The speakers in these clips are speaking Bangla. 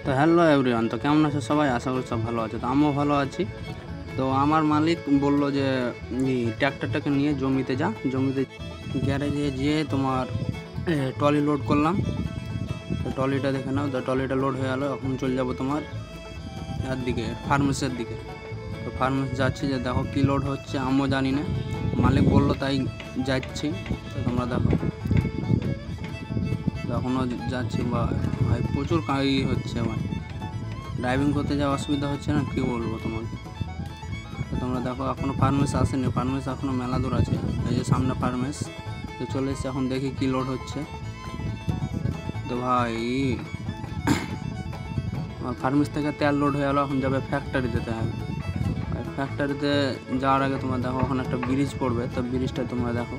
তো হ্যালো এভরিওয়ান, তো কেমন আছে সবাই? আশা করি সব ভালো আছে। তো আমিও ভালো আছি। তো আমার মালিক বললো যে ট্র্যাক্টরটাকে নিয়ে জমিতে গ্যারেজে যেয়ে তোমার ট্রলি লোড করলাম। তো ট্রলিটা দেখে নাও, তো ট্রলিটা লোড হয়ে গেলো। এখন চলে যাবো তোমার এর দিকে, ফার্মেসির দিকে। তো ফার্মেসি যাচ্ছি, যে দেখো কী লোড হচ্ছে আমিও জানি না, মালিক বললো তাই যাচ্ছি। তো তোমরা দেখো এখনও যাচ্ছি, বা ভাই প্রচুর কাজ হচ্ছে। ভাই ড্রাইভিং করতে যা অসুবিধা হচ্ছে না, কী বলবো তোমাকে। তো তোমরা দেখো এখনও ফার্মেস আসেনি, ফার্মেস এখনও মেলা দূর আছে। এই যে সামনে ফার্মেস, তো চলে এসছে। এখন দেখি কী লোড হচ্ছে। তো ভাই ফার্মেস থেকে তেল লোড হয়ে গেলো, এখন যাবে ফ্যাক্টরিতে। তেল ফ্যাক্টরিতে যাওয়ার আগে তোমরা দেখো এখন একটা ব্রিজ পড়বে। তো ব্রিজটা তোমরা দেখো,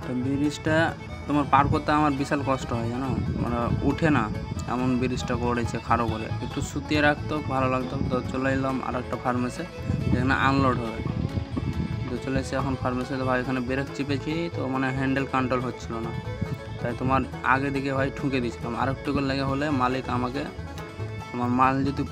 তো ব্রিজটা তোমার পার করতে আমার বিশাল কষ্ট হয়, জানো, মানে উঠে না, এমন ব্রিজটা করেছে খাড়ো করে। একটু শুতিয়ে রাখতো ভালো লাগতো। তো চলে এলাম আর একটা ফার্মেসে, যেখানে আনলোড হবে। তো চলে এসে এখন ফার্মেসিতে। ভাই এখানে ব্রেক চিপেছি, তো মানে হ্যান্ডেল কন্ট্রোল হচ্ছিল না, তাই তোমার আগে দিকে ভাই ঠুকে দিয়েছিলাম। আর একটু করে লেগে হলে মালিক আমাকে, তোমার মাল যদি